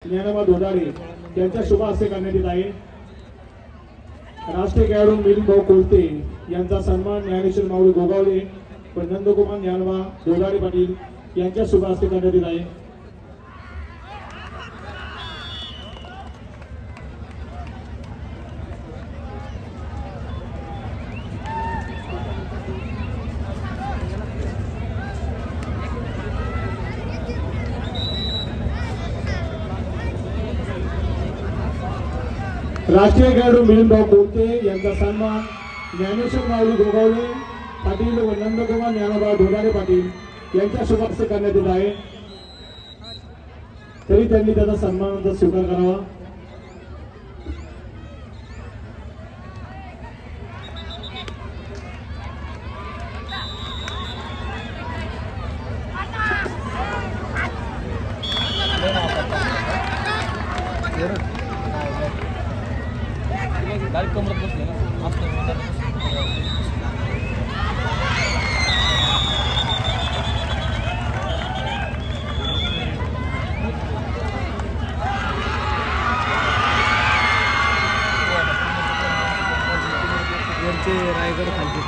ज्ञानोबा दोदारे यांच्या शुभ हस्ते करण्यात येत आहे। राष्ट्रीय खेळाडू मिलिंद भाऊ कोलते यांचा सन्मान ज्ञानेश्वर माऊली गोगावले व नंदकुमार ज्ञानोबा दोदारे पाटील यांच्या शुभ हस्ते करण्यात येत आहे। राष्ट्रीय खेळाडू मिलिंद भाऊ कोलते यांचा सन्मान ज्ञानेश्वर माऊली गोगावले पाटील व नंदकुमार ज्ञानोबा दोदारे पाटील यांच्या शुभ हस्ते करण्यात येत आहे। तरी त्यांनी त्याचा सन्मानाचा स्वीकार करावा। रायगड खालचे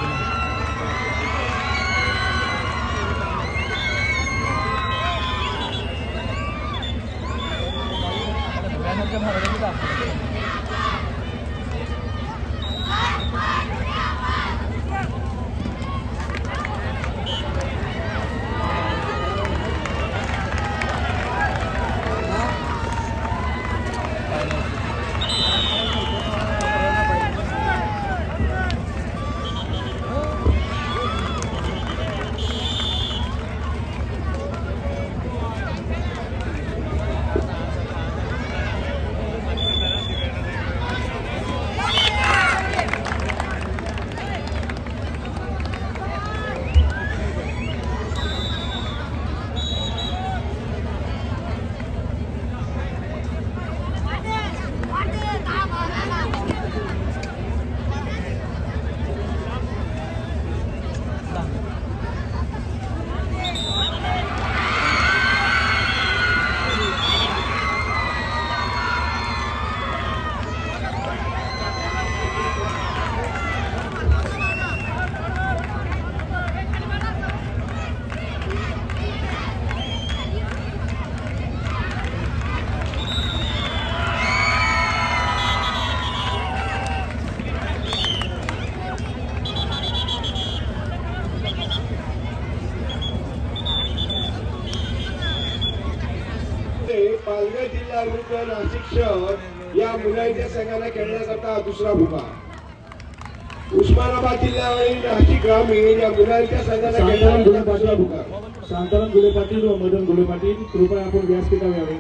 पालघर जिल्हा विरुद्ध नाशिक शहर या मुलांच्या संघाला खेळण्याकरता दुसरा भूभाग। उस्मानाबाद जिल्ह्यावरील नाशिक ग्रामीण या मुलांच्या संघाला खेळण्याकरता दुसरा भूभाग। शांताराम गुले पाटील व मदन गुले पाटील कृपया आपण व्यासपीठावर यावे।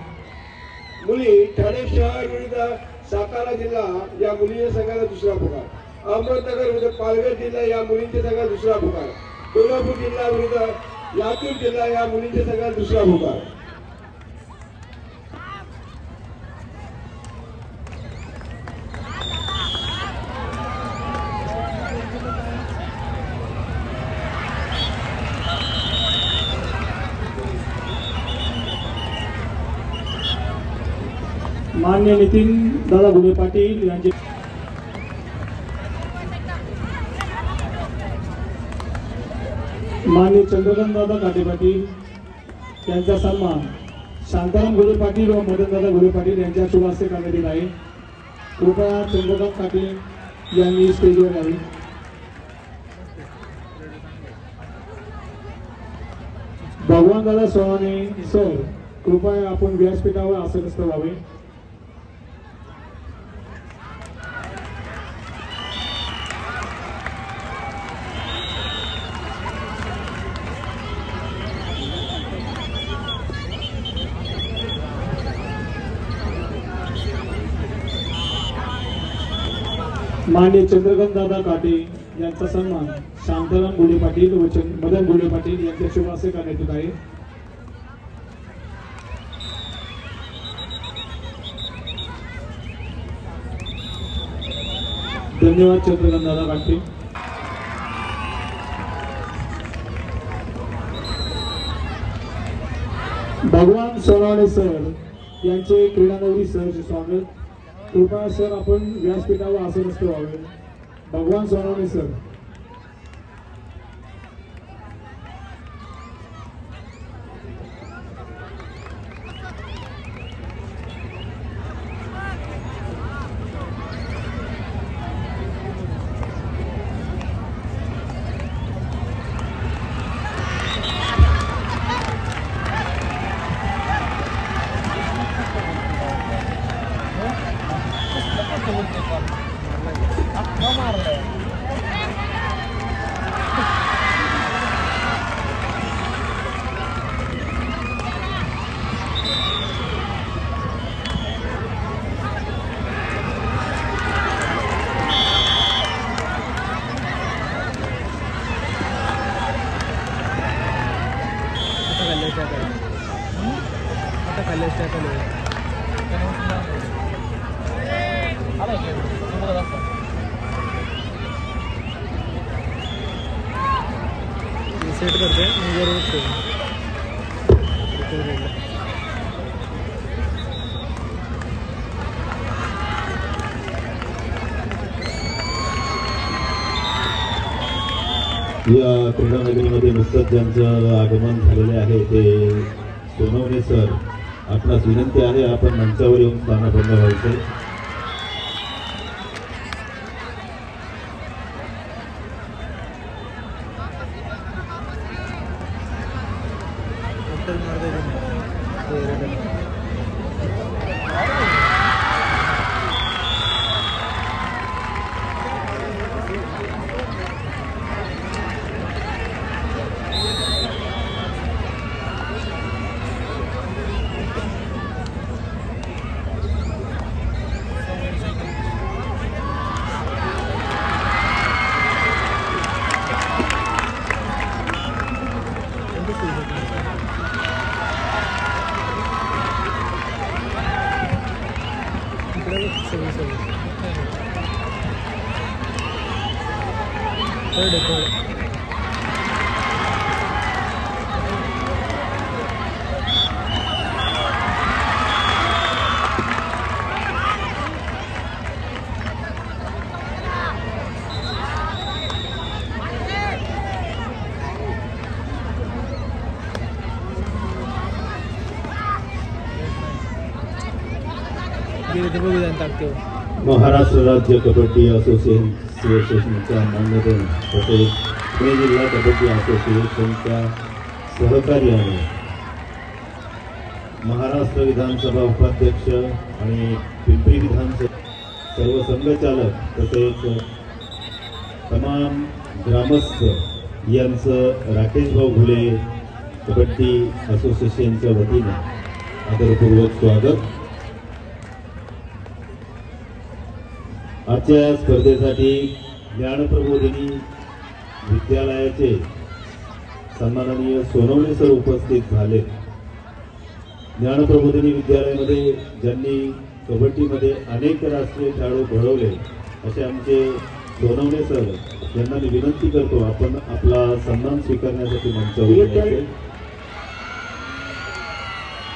मुली ठाणे शहर विरुद्ध सातारा जिल्हा या मुलींच्या संघाला दुसरा भूभाग। अहमदनगर विरुद्ध पालघर जिल्हा या मुलींच्या संघाला दुसरा भूभाग। कोल्हापूर जिल्हा विरुद्ध लातूर जिल्हा या मुलींच्या संघाला दुसरा भूभाग। मान्य नितीन दादा गुले पाटील यांचे मान्य चंद्रकांत दादा काटे पाटील यांचा सन्मान शांताराम गुले पाटील व मदन दादा गुले पाटील यांच्या शुभ हस्ते करण्यात येत आहे। कृपया चंद्रकांत काटे यांनी स्टेजवर यावे। भगवान दादा सोहाने सर कृपया आपण व्यासपीठावर आसनस्थ व्हावे। मान्य चंद्रकांत दादा काटे यांचा सन्मान शांताराम गुले पाटील व मदन गुले पाटील यांच्या शुभ हस्ते करण्यात येत आहे। धन्यवाद चंद्रकांत दादा काटे। भगवान सोनावणे सर यांचे क्रीडानगरी सहर्ष स्वागत. कृपया सर आपण व्यासपीठावर आसनस्थ व्हावे. भगवान सोनवणे सर. सेट करते मी बरोबर या क्रीडानगरीमध्ये नुकतंच ज्यांचं आगमन झालेले आहे ते सोनवणे सर. आपणास विनंती आहे आपण मंचावर येऊन स्थानापन्न व्हायचे. महाराष्ट्र राज्य कबड्डी असोसिएशनच्या मान्यतेने तसेच पुणे जिल्हा कबड्डी असोसिएशनच्या सहकार्याने महाराष्ट्र विधानसभा उपाध्यक्ष आणि पिंपरी विधानसभा सर्व संघचालक तसेच तमाम ग्रामस्थ यांचं राकेश भाऊ घुले कबड्डी असोसिएशनच्या वतीने आदरपूर्वक स्वागत. आजच्या स्पर्धेसाठी ज्ञानप्रबोधिनी विद्यालयाचे सन्माननीय सोनवणे सर उपस्थित झाले. ज्ञानप्रबोधिनी विद्यालयामध्ये ज्यांनी कबड्डीमध्ये अनेक राष्ट्रीय खेळाडू घडवले असे आमचे सोनवणे सर यांना मी विनंती करतो आपण आपला सन्मान स्वीकारण्यासाठी मंचावर यायचे.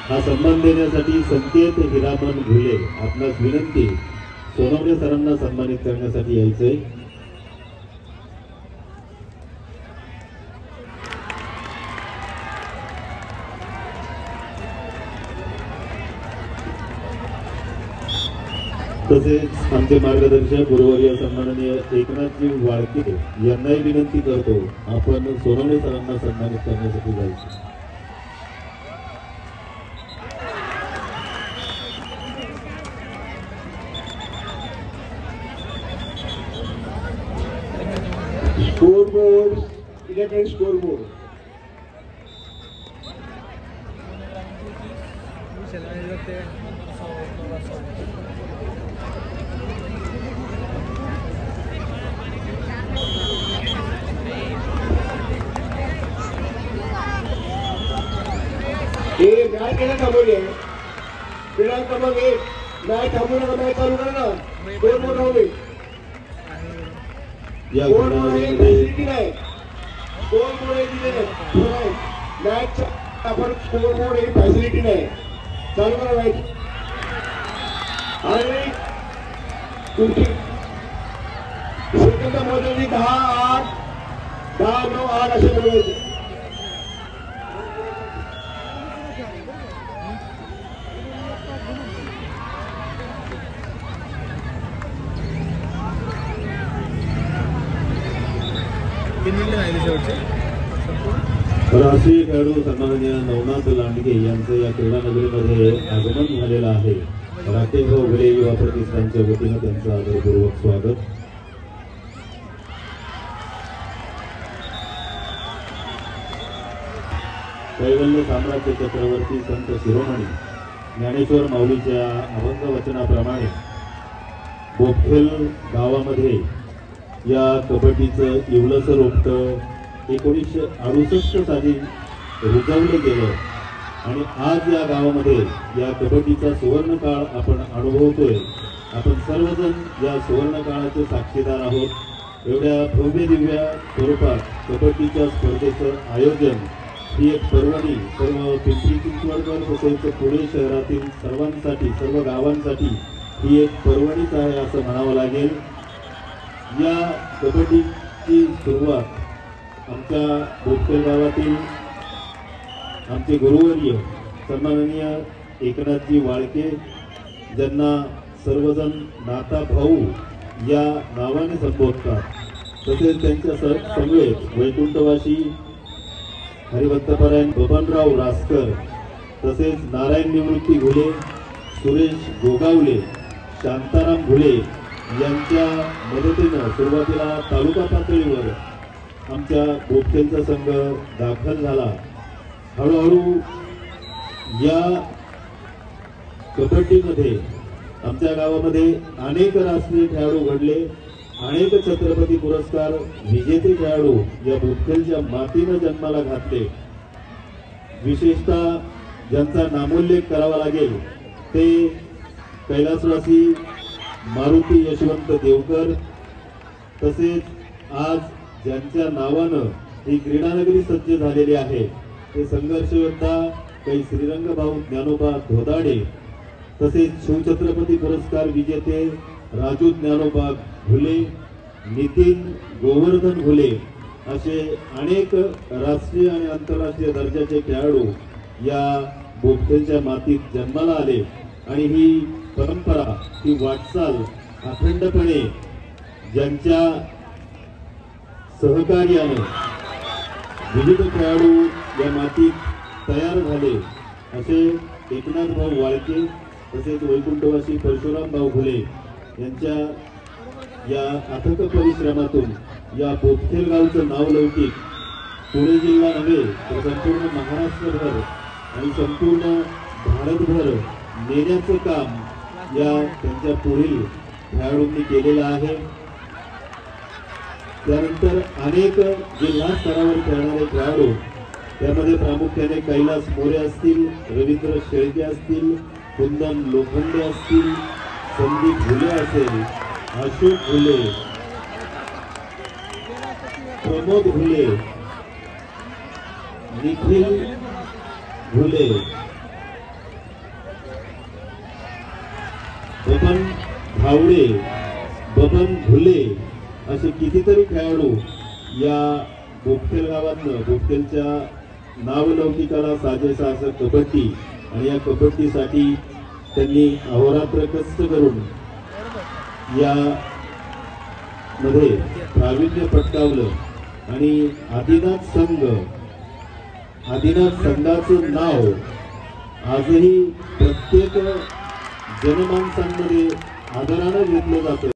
हा सन्मान देण्यासाठी संकेत हिरामन घुले आपणास विनंती सोनवणे सरांना सन्मानित करण्यासाठी यायचंय. तसेच आमचे मार्गदर्शक गुरुवर्य सन्माननीय एकनाथजी वाळके यांनाही विनंती करतो आपण सोनवणे सरांना सन्मानित करण्यासाठी जायचं. Scoreboard, electronic scoreboard. ये मॅच केला थांबवली आहे. क्रीडा क्रमांक 1 मॅच थांबवू नका. मॅच चालू करा ना. स्कोरबोर्ड राहू दे. या मॅच आपण स्कोरबोर्ड ही फॅसिलिटी नाही. चालू करा मॅच. आणि तुमची सेकंद मोजणी 10-8 10-9-8 असे म्हणून राष्ट्रीय खेळाडू सन्माननीय नवनाथ लांडगे यांचं या क्रीडा नगरीमध्ये आगमन झालेलं आहे. राकेश उघडे युवा प्रतिष्ठानच्या वतीनं त्यांचं आदरपूर्वक स्वागत. कैवल्य साम्राज्य चक्रवर्ती संत शिरोमणी ज्ञानेश्वर माऊलीच्या अभंग वचनाप्रमाणे बोपखेल गावामध्ये या कबड्डीचं इवलसं रोपटं 1968 साली रुजवलं गेलं आणि आज या गावामध्ये या कबड्डीचा सुवर्णकाळ आपण अनुभवतोय. आपण सर्वजण या सुवर्णकाळाचे साक्षीदार आहोत. एवढ्या भव्य दिव्य स्वरूपात कबड्डीच्या स्पर्धेचं आयोजन ही एक पर्वणी सर्व पिंपरी चिंचवडकर तसेच पुणे शहरातील सर्वांसाठी सर्व गावांसाठी ही एक पर्वणीच आहे असं म्हणावं लागेल. या कबड्डीची सुरुवात आमच्या बोपखेल गावातील आमचे गुरुवर्य सन्माननीय एकनाथजी वाळके ज्यांना सर्वजण नाता भाऊ या नावाने संबोधतात. तसेच त्यांच्या समवेत वैकुंठवासी हरिभक्तपरायण बबनराव रासकर तसेच नारायण निवृत्ती घुले, सुरेश गोगावले, शांताराम घुले यांच्या मदतीनं सुरुवातीला तालुका पातळीवर आमच्या बोपखेलचा संघ दाखल झाला. हळूहळू या कबड्डीमध्ये आमच्या गावामध्ये अनेक राष्ट्रीय खेळाडू घडले. अनेक छत्रपती पुरस्कार विजेते खेळाडू या बोपखेलच्या मातीनं जन्माला घातले. विशेषतः ज्यांचा नामोल्लेख करावा लागेल ते कैलासवासी मारुती यशवंत देवकर तसेच आज ज्यांच्या नावानं ही क्रीडानगरी सज्ज झालेली आहे ते संघर्ष योद्धा काही श्रीरंग भाऊ ज्ञानोबा धोदाडे तसेच शिवछत्रपती पुरस्कार विजेते राजू ज्ञानोबा घुले, नितीन गोवर्धन घुले असे अनेक राष्ट्रीय आणि आंतरराष्ट्रीय दर्जाचे खेळाडू या बोपखेलच्या मातीत जन्माला आले आणि ही परंपरा ही वाटचाल अखंडपणे ज्यांच्या सहकार्याने विविध खेळाडू या मातीत तयार झाले असे एकनाथ भाऊ वाळके तसेच वैकुंठवासी परशुराम भाऊ घुले यांच्या या अथक परिश्रमातून या बोपखेल गावचं नाव लौकिक पुणे जिल्हा नव्हे तर संपूर्ण महाराष्ट्रभर आणि संपूर्ण भारतभर नेण्याचं काम या त्यांच्या पुढील खेळाडूंनी केलेलं आहे. त्यानंतर अनेक जिल्हा स्तरावर खेळणारे खेळाडू त्यामध्ये प्रामुख्याने कैलास मोरे असतील, रवींद्र शेळके असतील, कुंदन लोखंडे असतील, संदीप घुले असेल, अशोक घुले, प्रमोद घुले, निखिल घुले, बबन धावडे, बबन घुले असे कितीतरी खेळाडू या बोपखेल गावातनं बोपखेलच्या नावलौकिकाला साजेसा असं कबड्डी आणि या कबड्डीसाठी त्यांनी अहोरात्र कष्ट करून या मध्ये प्रावीण्य पटकावलं आणि आदिनाथ संघाचं नाव आजही प्रत्येक जनमानसांमध्ये आदरानं घेतलं जातं.